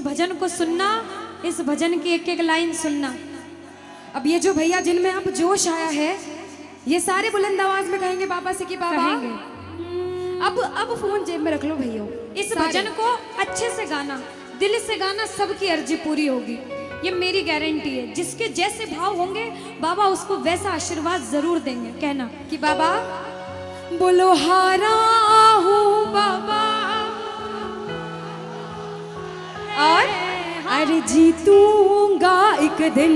भजन को सुनना, इस भजन की एक एक लाइन सुनना। अब ये जो भैया जिनमें अब जोश आया है, ये सारे बुलंद आवाज में कहेंगे बाबा से कि बाबा अब फोन जेब में रख लो भैया। इस भजन को अच्छे से गाना, दिल से गाना, सबकी अर्जी पूरी होगी, ये मेरी गारंटी है। जिसके जैसे भाव होंगे बाबा उसको वैसा आशीर्वाद जरूर देंगे। कहना कि बाबा बोलो हारा हूँ बाबा और अरे जीतूंगा एक दिन।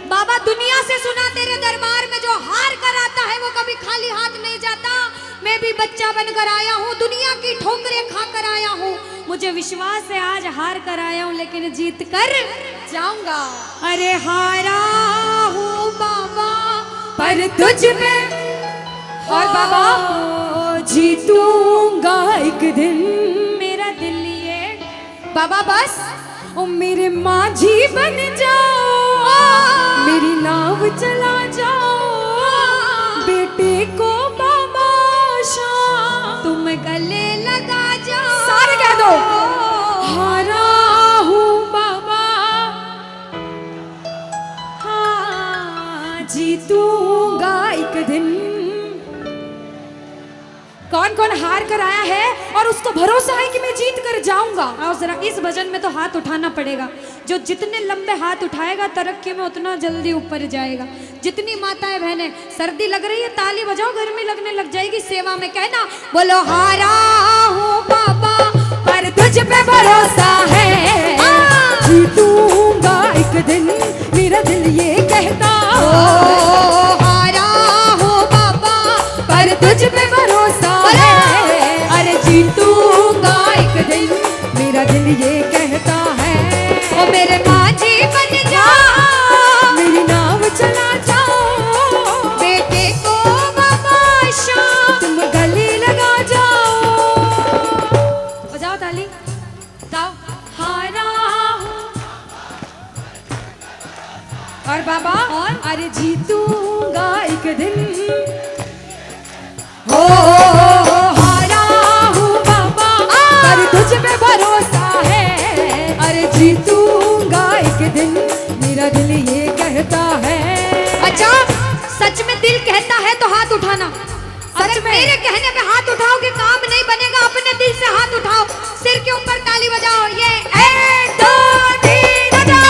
बाबा दुनिया से सुना तेरे दरबार में जो हार कर आता है वो कभी खाली हाथ नहीं जाता। मैं भी बच्चा बनकर आया हूँ, दुनिया की ठोकरें खाकर आया हूँ। मुझे विश्वास है आज हार कर आया हूँ लेकिन जीत कर जाऊंगा। अरे हारा हूँ बाबा पर तुझ में और बाबा जीतूंगा एक दिन। मेरा दिल ये बाबा बस ओ मेरे माझी बन जाओ, मेरी नाव चला जाओ, बेटे को बाबा शाम तुम गले लगा जाओ। सारे कह दो हारा हूँ बाबा, हाँ जीतूंगा एक दिन। कौन कौन हार कर आया है और उसको भरोसा है कि मैं जीत कर जाऊंगा? आओ जरा इस भजन में तो हाथ उठाना पड़ेगा। जो जितने लंबे हाथ उठाएगा तरक्की में उतना जल्दी ऊपर जाएगा। जितनी माताएं बहनें सर्दी लग रही है ताली बजाओ, गर्मी लगने लग जाएगी सेवा में। कहना बोलो हारा हूँ बाबा पर तुझ पे भरोसा है, जीतूंगा एक दिन, मेरा दिल ये कहता। हारा हूँ बाबा पर तुझ पे भरोसा है, अरे जीतूंगा एक दिन, मेरा दिल ये कहता है। ओ मेरे माझी बन जाओ, मेरी नाव चला जाओ, बेटे को बाबा शाम तुम गले लगा जाओ। बजाओ ताली, जाओ हारा और बाबा और अरे जीतूंगा एक दिन। हो हारा हूँ बाबा पर तुझ पे भरोसा है, अरे जीतूंगा एक दिन, मेरा दिल ये कहता है। अच्छा सच में दिल कहता है तो हाथ उठाना। सच में मेरे कहने पे हाथ उठाओगे काम नहीं बनेगा, अपने दिल से हाथ उठाओ, सिर के ऊपर ताली बजाओ। ये 1 2 3 बजाओ।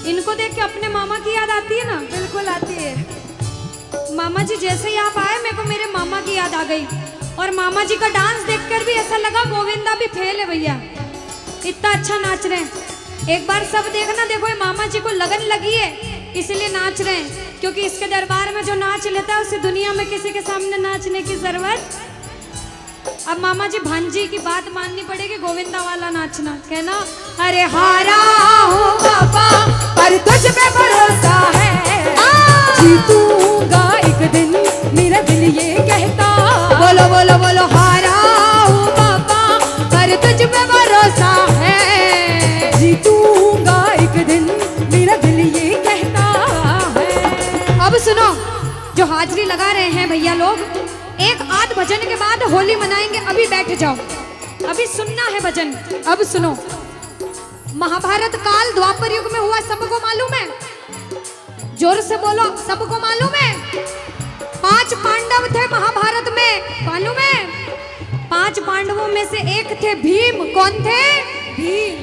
इनको देख के अपने मामा की याद आती है ना? बिल्कुल आती है। मामा जी जैसे ही आप आए मेरे को मेरे मामा की याद आ गई। और मामा जी का डांस देखकर भी ऐसा लगा गोविंदा भी फेल है भैया, इतना अच्छा नाच रहे हैं। एक बार सब देखना, देखो ये मामा जी को लगन लगी है इसलिए नाच रहे हैं, क्योंकि इसके दरबार में जो नाच लेता है उसे दुनिया में किसी के सामने नाचने की जरूरत। अब मामा जी भांजी की बात माननी पड़ेगी, गोविंदा वाला नाचना। कहना अरे हारा हूँ बाबा पर तुझ पे भरोसा है, जीतूंगा एक दिन, मेरा दिल ये कहता। बोलो बोलो बोलो हारा हूँ बाबा पर तुझ पे भरोसा है, जीतूंगा एक दिन, मेरा दिल ये कहता है। अब सुनो, जो हाजिरी लगा रहे हैं भैया लोग, एक आध भजन के बाद होली मनाएंगे। अभी बैठ जाओ, अभी सुनना है भजन। अब सुनो, महाभारत काल द्वापर युग में हुआ, सबको मालूम है? जोर से बोलो, सबको मालूम है? 5 पांडव थे थे भीम। कौन थे? भीम।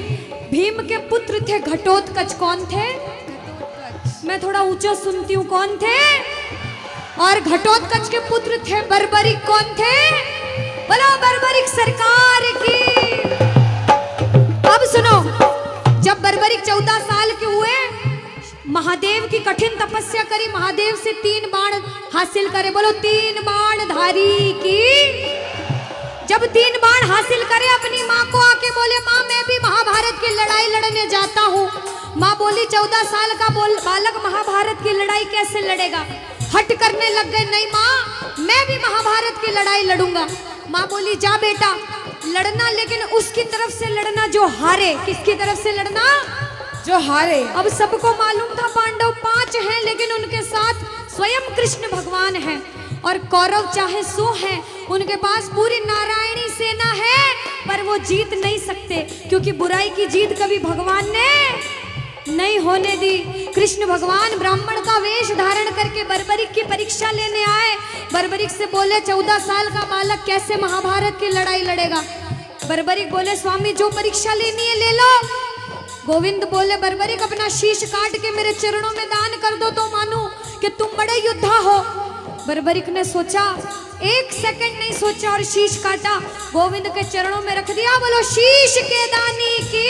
भीम के पुत्र थे घटोत्कच। कौन थे? मैं थोड़ा ऊंचा सुनती हूँ। कौन थे? और घटोत्कच के पुत्र थे बर्बरिक। कौन थे? बोलो बर्बरिक सरकार की। अब सुनो, जब बर्बरिक 14 साल के हुए, महादेव की कठिन तपस्या करी, महादेव से 3 बाण हासिल करे। बोलो 3 बाण धारी की। जब 3 बाण हासिल करे, अपनी माँ को आके बोले, माँ मैं भी महाभारत की लड़ाई लड़ने जाता हूँ। माँ बोली 14 साल का बालक महाभारत की लड़ाई कैसे लड़ेगा? हट करने लग गए, नहीं माँ मैं भी महाभारत की लड़ाई लड़ूंगा। माँ बोली जा बेटा लड़ना, लेकिन उसकी तरफ से लड़ना जो हारे। किसकी तरफ से लड़ना? जो हारे। अब सबको मालूम था पांडव 5 हैं, लेकिन उनके साथ स्वयं कृष्ण भगवान हैं। और कौरव चाहे 100 हैं, उनके पास पूरी नारायणी सेना है, पर वो जीत नहीं सकते, क्योंकि बुराई की जीत कभी भगवान ने नहीं होने दी। कृष्ण भगवान ब्राह्मण का वेश धारण करके बर्बरिक की परीक्षा लेने आए। बर्बरिक से बोले 14 साल का बालक कैसे महाभारत की लड़ाई लड़ेगा? बर्बरिक बोले स्वामी जो परीक्षा लेनी है ले लो। गोविंद बोले बर्बरिक अपना शीश काट के मेरे चरणों में दान कर दो तो मानूं कि तुम बड़े योद्धा हो। बर्बरिक ने सोचा, 1 सेकंड नहीं सोचा और शीश काटा, गोविंद के चरणों में रख दिया। बोलो शीश के दानी की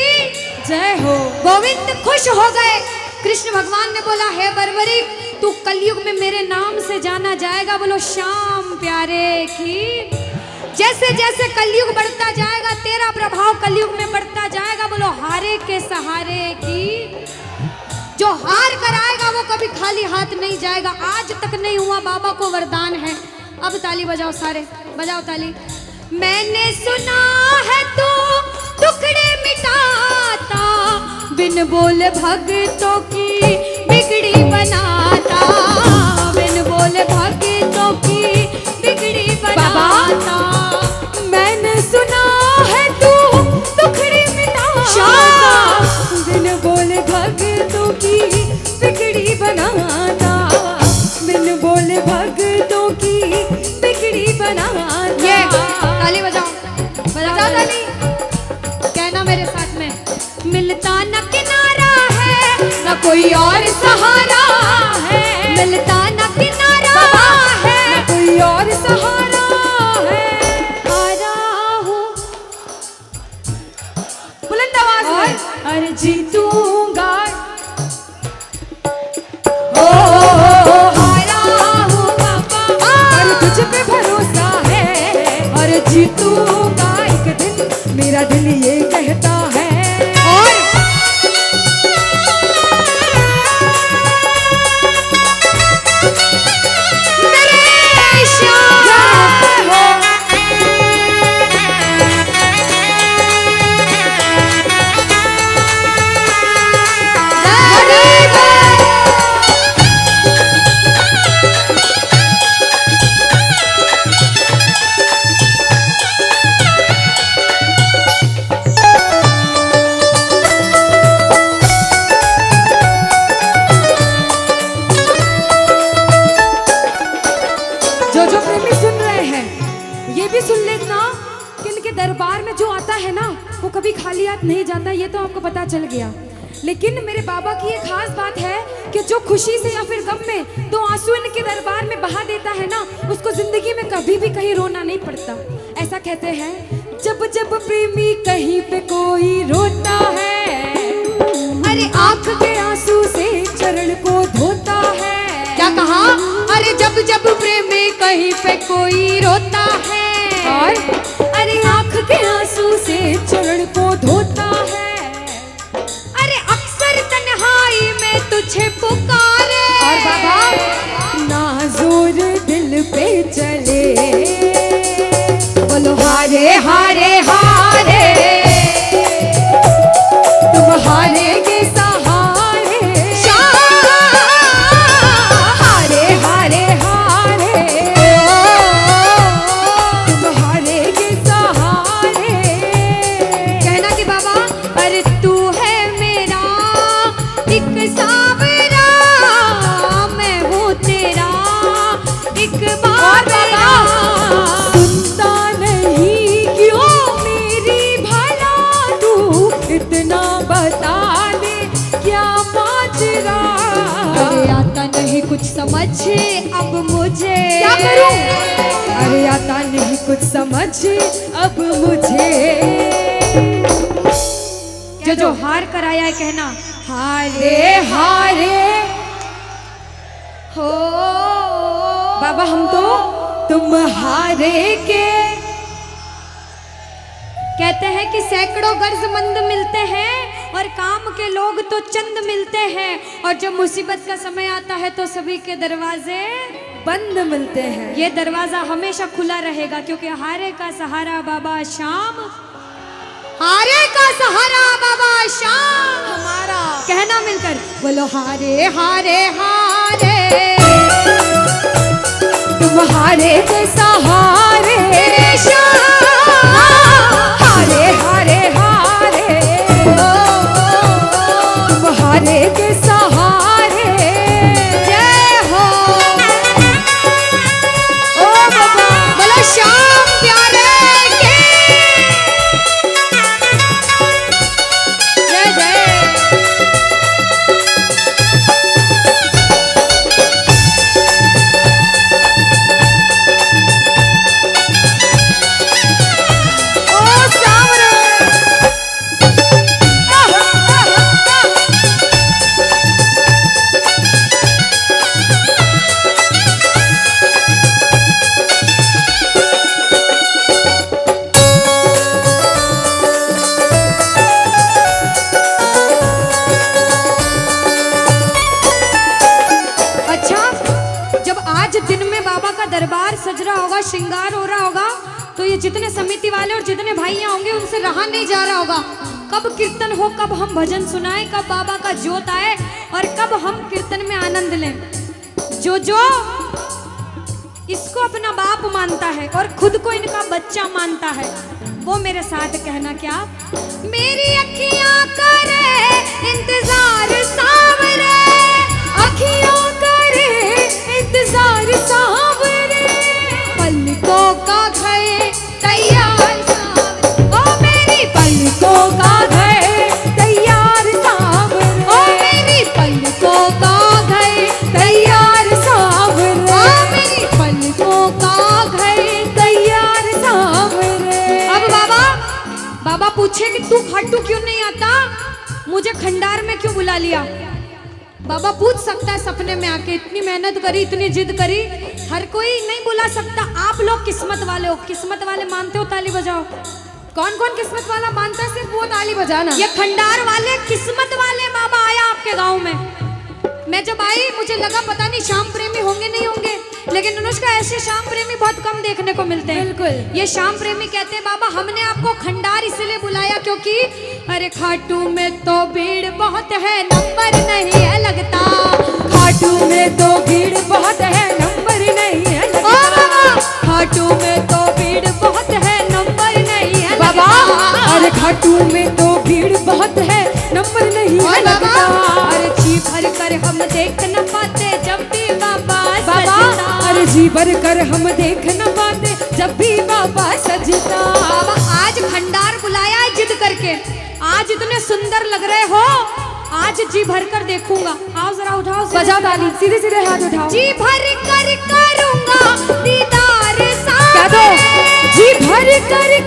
जय हो। गोविंद खुश हो गए। कृष्ण भगवान ने बोला हे बर्बरिक तू कलयुग में मेरे नाम से जाना जाएगा। बोलो श्याम प्यारे की। जैसे जैसे कलयुग बढ़ता जाएगा तेरा प्रभाव कलयुग में बढ़ता जाएगा। बोलो हारे के सहारे की। जो हार कर आएगा वो कभी खाली हाथ नहीं जाएगा। आज तक नहीं हुआ, बाबा को वरदान है। अब ताली बजाओ, सारे बजाओ ताली। मैंने सुना है तू टुकड़े मिटाता, बिन बोले भक्तों की बिगड़ी बनाता, बिन बोले भक्तों की बिगड़ी बनाता। मैंने सुना है तू टुकड़े मिटाता, बिन बोले भक्तों की बिगड़ी बनाता, बिन बोले भक्तों की बिगड़ी बनाता। ये ताली बजाओ, बजाओ ताली। कहना मेरे साथ में, मिलता न किनारा है न कोई और सहारा है, मिलता न किनारा है न कोई और सहारा है। हारा हूँ बुलंद आवाज में, अरे जीतूंगा। हारा हूँ बाबा और तुझ पे भरोसा है, और जीतूंगा एक दिन, मेरा दिल ये कहता है। और मेरे श्याम हो। जो प्रेमी सुन रहे हैं ये भी सुन लेना कि इनके दरबार में जो आता है ना वो कभी खाली हाथ नहीं जाता। ये तो आपको पता चल गया। लेकिन मेरे बाबा की एक खास बात है कि जो खुशी से या फिर गम में 2 आंसू इनके दरबार में बहा देता है ना, उसको जिंदगी में कभी भी कहीं रोना नहीं पड़ता। ऐसा कहते हैं, जब जब प्रेमी कहीं पे कोई रोता है, अरे आंख के आंसू से चरण को धोता है। क्या कहा? अरे जब जब प्रेमी कहीं पे कोई रोता है, और अरे आंख के आंसू से चरण को धोता है। अरे अक्सर तन्हाई में तुझे पुकारे, और बाबा नाज़ुर दिल पे चले। बोलो हारे हारे हारे, तुम हारेगे सहारे। हारे हारे हारे, तुम हारेगे सहारे। कहना कि बाबा पर तू है मेरा एक सावरा, मैं हूँ तेरा एक बार। सुनता नहीं क्यों समझ अब मुझे। जो हार कर आया है कहना हारे हारे हो बाबा हम तो तुम हारे के। कहते हैं कि सैकड़ों गर्जमंद मिलते हैं और काम के लोग तो चंद मिलते हैं, और जब मुसीबत का समय आता है तो सभी के दरवाजे बंद मिलते हैं। ये दरवाजा हमेशा खुला रहेगा, क्योंकि हारे का सहारा बाबा शाम, हारे का सहारा बाबा शाम हमारा। कहना मिलकर बोलो हारे हारे हारे, तुम हारे के सहारे शाम, हारे हारे हारे तुम हारे के सहारे। जय हो ओ बाबा बोलो शाम प्यारे के जय जय। दरबार सज रहा होगा, श्रृंगार हो रहा होगा, तो ये जितने समिति वाले और जितने भाइयां होंगे उनसे रहा नहीं जा रहा होगा। कब कीर्तन हो, कब हम भजन सुनाएं, कब बाबा का जोत आए और कब हम कीर्तन में आनंद लें। जो इसको अपना बाप मानता है और खुद को इनका बच्चा मानता है, वो मेरे साथ कहना क्या। मेरी अखियां करे इंतजार सावरे, अखियों करे इंतजार सावरे, पलकों का घर तैयार सावरे, ओ मेरी पलकों का घर तैयार सावरे, ओ मेरी पलकों का घर तैयार सावरे, ओ मेरी पलकों का घर तैयार सावरे। अब बाबा पूछे कि तू खाटू क्यों नहीं आता, मुझे खंडार में क्यों बुला लिया। बाबा पूछ सकता है सपने में आके, इतनी मेहनत करी, इतनी जिद करी, हर कोई नहीं बुला सकता। आप लोग किस्मत वाले हो, किस्मत वाले मानते हो ताली बजाओ। कौन कौन किस्मत वाला मानता है, सिर्फ वो ताली बजाना। ये खंडार वाले किस्मत वाले बाबा आया आपके गांव में। मैं जब आई मुझे लगा पता नहीं श्याम प्रेमी होंगे नहीं होंगे, लेकिन अनुष्का ऐसे श्याम प्रेमी बहुत कम देखने को मिलते हैं। बिल्कुल। ये श्याम प्रेमी कहते हैं बाबा हमने आपको खंडार इसलिए बुलाया क्योंकि अरे खाटू में तो भीड़ बहुत है, नंबर नहीं है लगता। खाटू में तो भीड़ बहुत है, नंबर नहीं है लगता। ओ बाबा खाटू में तो भीड़ बहुत है, नंबर नहीं है बाबा, लगता। अरे खाटू में तो भीड़ बहुत है, नंबर नहीं है लगता। अरे जी भर कर हम देख न पाते जब भी बाबा बाबा, सजता। अरे जी भर कर हम देख न पाते जब भी बाबा सजता। बाबा आज खंडार बुलाया है जिद करके, आज इतने सुंदर लग रहे हो, आज जी भर कर देखूंगा। आओ जरा उठाओ, बजाओ ताली, सीधे सीधे हाथ उठाओ। जी भर कर करूंगा दीदार क्या दो, सावरे, जी भर कर